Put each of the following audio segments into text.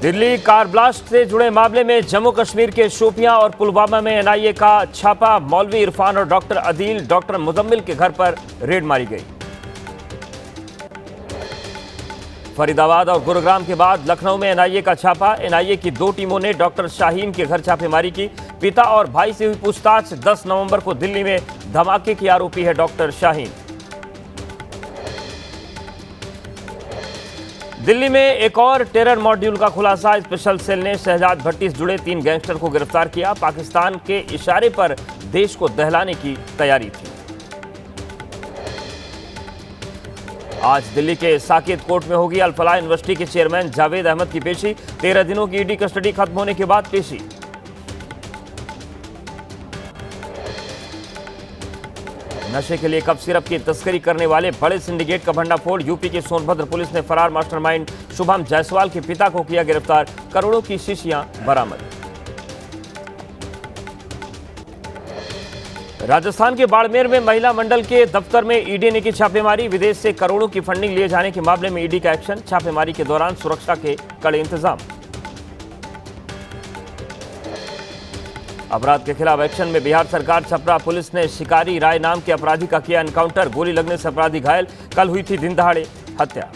Delhi car blast से जुड़े मामले में जम्मू कश्मीर के शोपियां और पुलवामा में एनआईए का छापा। मौलवी इरफान और डॉक्टर अदील, डॉक्टर मुजम्मिल के घर पर रेड मारी गई। फरीदाबाद और गुरुग्राम के बाद लखनऊ में एनआईए का छापा। एनआईए की 2 टीमों ने डॉक्टर शाहीन के घर छापेमारी की। पिता और भाई से हुई पूछताछ। 10 नवंबर को दिल्ली में धमाके की आरोपी है डॉक्टर शाहीन। दिल्ली में एक और टेरर मॉड्यूल का खुलासा। स्पेशल सेल ने शहजाद भट्टी से जुड़े 3 गैंगस्टर को गिरफ्तार किया। पाकिस्तान के इशारे पर देश को दहलाने की तैयारी थी। आज दिल्ली के साकेत कोर्ट में होगी अल-फलाह यूनिवर्सिटी के चेयरमैन जावेद अहमद की पेशी। 13 दिनों की ईडी कस्टडी खत्म होने के बाद पेशी। नशे के लिए कफ सिरप की तस्करी करने वाले बड़े सिंडिकेट का भंडाफोड़। यूपी के सोनभद्र पुलिस ने फरार मास्टरमाइंड शुभम जायसवाल के पिता को किया गिरफ्तार। करोड़ों की शीशियां बरामद। राजस्थान के बाड़मेर में महिला मंडल के दफ्तर में ईडी ने की छापेमारी। विदेश से करोड़ों की फंडिंग लिए जाने के मामले में ईडी का एक्शन। छापेमारी के दौरान सुरक्षा के कड़े इंतजाम। अपराध के खिलाफ एक्शन में बिहार सरकार। छपरा पुलिस ने शिकारी राय नाम के अपराधी का किया एनकाउंटर। गोली लगने से अपराधी घायल। कल हुई थी दिन दहाड़े हत्या।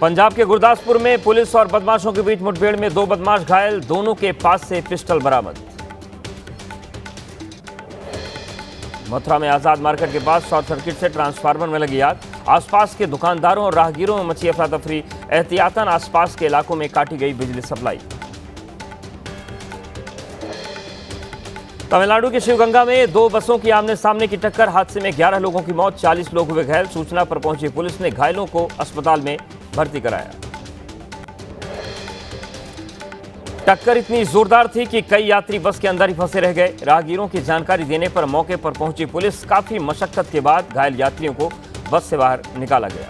पंजाब के गुरदासपुर में पुलिस और बदमाशों के बीच मुठभेड़ में 2 बदमाश घायल। दोनों के पास से पिस्टल बरामद। मथुरा में आजाद मार्केट के पास शॉर्ट सर्किट से ट्रांसफार्मर में लगी आग। आसपास के दुकानदारों और राहगीरों में मची अफरा तफरी। एहतियातन आसपास के इलाकों में काटी गई बिजली सप्लाई। तमिलनाडु के शिवगंगा में 2 बसों की आमने सामने की टक्कर। हादसे में 11 लोगों की मौत, 40 लोग हुए घायल। सूचना पर पहुंची पुलिस ने घायलों को अस्पताल में भर्ती कराया। टक्कर इतनी जोरदार थी कि कई यात्री बस के अंदर ही फंसे रह गए। राहगीरों की जानकारी देने पर मौके पर पहुंची पुलिस। काफी मशक्कत के बाद घायल यात्रियों को बस से बाहर निकाला गया।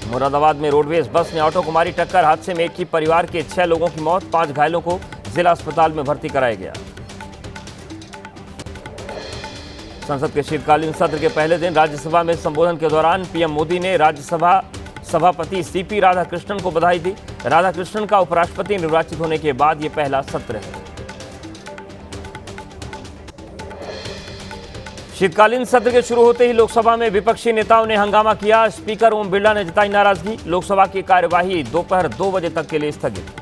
मुरादाबाद में रोडवेज बस ने ऑटो को मारी टक्कर। हादसे में एक ही परिवार के 6 लोगों की मौत, 5 घायलों को जिला अस्पताल में भर्ती कराया गया। संसद के शीतकालीन सत्र के पहले दिन राज्यसभा में संबोधन के दौरान पीएम मोदी ने राज्यसभा सभापति सीपी राधाकृष्णन को बधाई दी। राधाकृष्णन का उपराष्ट्रपति निर्वाचित होने के बाद यह पहला सत्र है। शीतकालीन सत्र के शुरू होते ही लोकसभा में विपक्षी नेताओं ने हंगामा किया। स्पीकर ओम बिरला ने जताई नाराजगी। लोकसभा की कार्यवाही दोपहर 2 बजे तक के लिए स्थगित।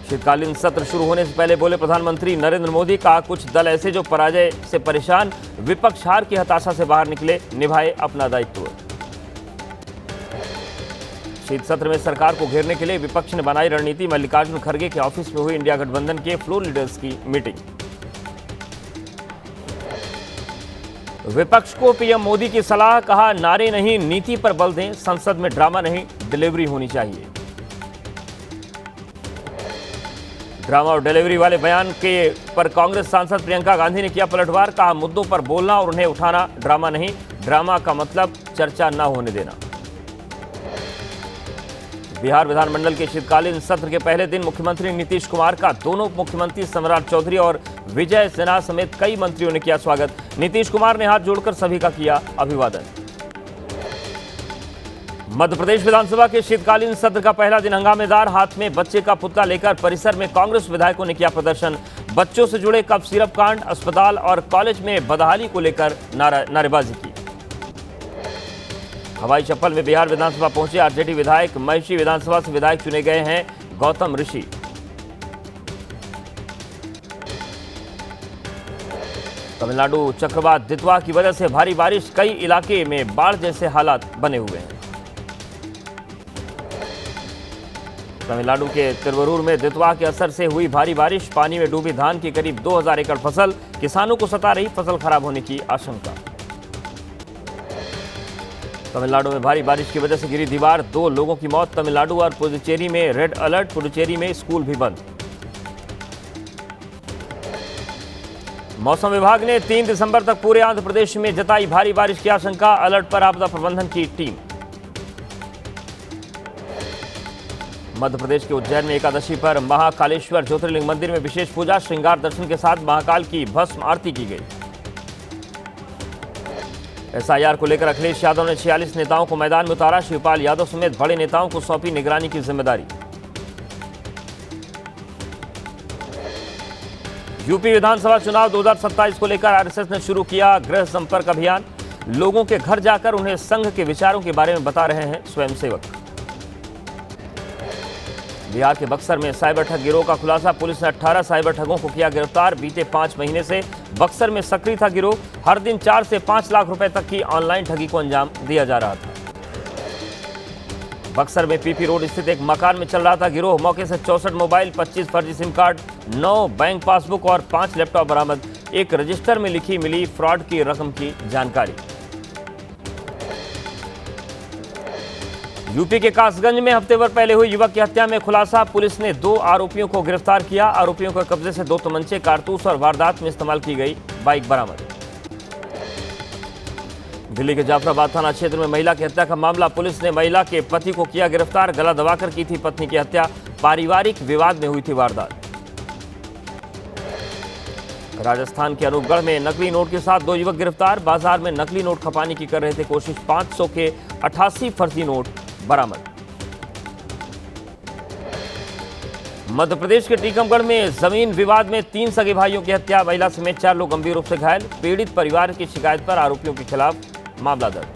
शीतकालीन सत्र शुरू होने से पहले बोले प्रधानमंत्री नरेंद्र मोदी, कहा कुछ दल ऐसे जो पराजय से परेशान, विपक्ष हार की हताशा से बाहर निकले, निभाए अपना दायित्व। शीत सत्र में सरकार को घेरने के लिए विपक्ष ने बनाई रणनीति। मल्लिकार्जुन खड़गे के ऑफिस में हुई इंडिया गठबंधन के फ्लोर लीडर्स की मीटिंग। विपक्ष को पीएम मोदी की सलाह, कहा नारे नहीं नीति पर बल दें, संसद में ड्रामा नहीं डिलीवरी होनी चाहिए। ड्रामा और डिलीवरी वाले बयान के पर कांग्रेस सांसद प्रियंका गांधी ने किया पलटवार। कहा मुद्दों पर बोलना और उन्हें उठाना ड्रामा नहीं, ड्रामा का मतलब चर्चा न होने देना। बिहार विधानमंडल के शीतकालीन सत्र के पहले दिन मुख्यमंत्री नीतीश कुमार का दोनों मुख्यमंत्री सम्राट चौधरी और विजय सिन्हा समेत कई मंत्रियों ने किया स्वागत। नीतीश कुमार ने हाथ जोड़कर सभी का किया अभिवादन। मध्य प्रदेश विधानसभा के शीतकालीन सत्र का पहला दिन हंगामेदार। हाथ में बच्चे का पुतला लेकर परिसर में कांग्रेस विधायकों ने किया प्रदर्शन। बच्चों से जुड़े कफ सिरप कांड, अस्पताल और कॉलेज में बदहाली को लेकर नारेबाजी की। हवाई चप्पल में बिहार विधानसभा पहुंचे आरजेडी विधायक। महिषी विधानसभा से विधायक चुने गए हैं गौतम ऋषि। तमिलनाडु चक्रवात दितवा की वजह से भारी बारिश, कई इलाके में बाढ़ जैसे हालात बने हुए हैं। तमिलनाडु के तिरुवरूर में दितवा के असर से हुई भारी बारिश, पानी में डूबी धान की करीब 2000 एकड़ फसल। किसानों को सता रही फसल खराब होने की आशंका। तमिलनाडु में भारी बारिश की वजह से गिरी दीवार, 2 लोगों की मौत। तमिलनाडु और पुडुचेरी में रेड अलर्ट, पुडुचेरी में स्कूल भी बंद। मौसम विभाग ने 3 दिसंबर तक पूरे आंध्र प्रदेश में जताई भारी बारिश की आशंका। अलर्ट पर आपदा प्रबंधन की टीम। मध्य प्रदेश के उज्जैन में एकादशी पर महाकालेश्वर ज्योतिर्लिंग मंदिर में विशेष पूजा, श्रृंगार दर्शन के साथ महाकाल की भस्म आरती की गई। एसआईआर को लेकर अखिलेश यादव ने 46 नेताओं को मैदान में उतारा। शिवपाल यादव समेत बड़े नेताओं को सौंपी निगरानी की जिम्मेदारी। यूपी विधानसभा चुनाव 2027 को लेकर आरएसएस ने शुरू किया गृह संपर्क अभियान। लोगों के घर जाकर उन्हें संघ के विचारों के बारे में बता रहे हैं स्वयंसेवक। बिहार के बक्सर में साइबर ठग गिरोह का खुलासा। पुलिस ने 18 साइबर ठगों को किया गिरफ्तार। बीते 5 महीने से बक्सर में सक्रिय था गिरोह। हर दिन 4 से 5 लाख रुपए तक की ऑनलाइन ठगी को अंजाम दिया जा रहा था। बक्सर में पीपी रोड स्थित एक मकान में चल रहा था गिरोह। मौके से 64 मोबाइल, 25 फर्जी सिम कार्ड, 9 बैंक पासबुक और 5 लैपटॉप बरामद। एक रजिस्टर में लिखी मिली फ्रॉड की रकम की जानकारी। यूपी के कासगंज में हफ्ते भर पहले हुई युवक की हत्या में खुलासा। पुलिस ने 2 आरोपियों को गिरफ्तार किया। आरोपियों के कब्जे से 2 तमंचे, कारतूस और वारदात में इस्तेमाल की गई बाइक बरामद। दिल्ली के जाफराबाद थाना क्षेत्र में महिला की हत्या का मामला। पुलिस ने महिला के पति को किया गिरफ्तार। गला दबाकर की थी पत्नी की हत्या। पारिवारिक विवाद में हुई थी वारदात। राजस्थान के अनूपगढ़ में नकली नोट के साथ 2 युवक गिरफ्तार। बाजार में नकली नोट खपाने की कर रहे थे कोशिश। 500 के 88 फर्जी नोट बरामद। मध्य प्रदेश के टीकमगढ़ में जमीन विवाद में 3 सगे भाइयों की हत्या। महिला समेत 4 लोग गंभीर रूप से घायल। पीड़ित परिवार की शिकायत पर आरोपियों के खिलाफ मामला दर्ज।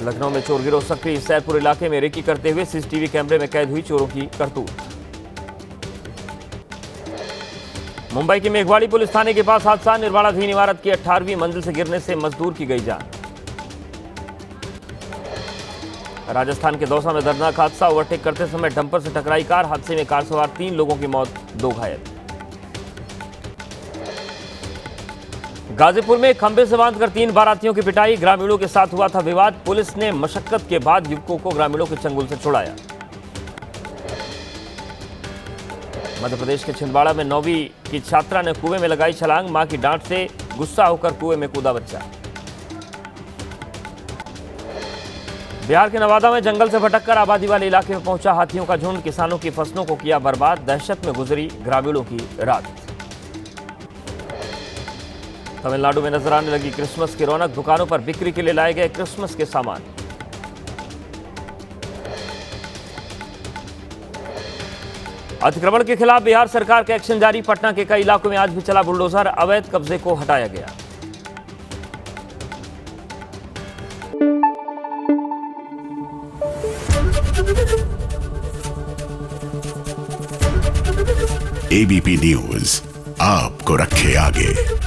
लखनऊ में चोर गिरोह सक्रिय। सैदपुर इलाके में रेकी करते हुए सीसीटीवी कैमरे में कैद हुई चोरों की करतूत। मुंबई की मेघवाड़ी पुलिस थाने के पास हादसा। निर्माणाधीन इमारत की 18वीं मंजिल से गिरने से मजदूर की गई जान। राजस्थान के दौसा में दर्दनाक हादसा। ओवरटेक करते समय डंपर से टकराई कार। हादसे में कार सवार 3 लोगों की मौत, 2 घायल। गाजीपुर में खंभे से बांधकर 3 बारातियों की पिटाई। ग्रामीणों के साथ हुआ था विवाद। पुलिस ने मशक्कत के बाद युवकों को ग्रामीणों के चंगुल से छुड़ाया। मध्य प्रदेश के छिंदवाड़ा में 9वीं की छात्रा ने कुएं में लगाई छलांग। मां की डांट से गुस्सा होकर कुएं में कूदा बच्चा। बिहार के नवादा में जंगल से भटककर आबादी वाले इलाके में पहुंचा हाथियों का झुंड। किसानों की फसलों को किया बर्बाद। दहशत में गुजरी ग्रामीणों की रात। तमिलनाडु में नजर आने लगी क्रिसमस की रौनक। दुकानों पर बिक्री के लिए लाए गए क्रिसमस के सामान। अतिक्रमण के खिलाफ बिहार सरकार का एक्शन जारी। पटना के कई इलाकों में आज भी चला बुलडोजर। अवैध कब्जे को हटाया गया। एबीपी न्यूज आपको रखे आगे।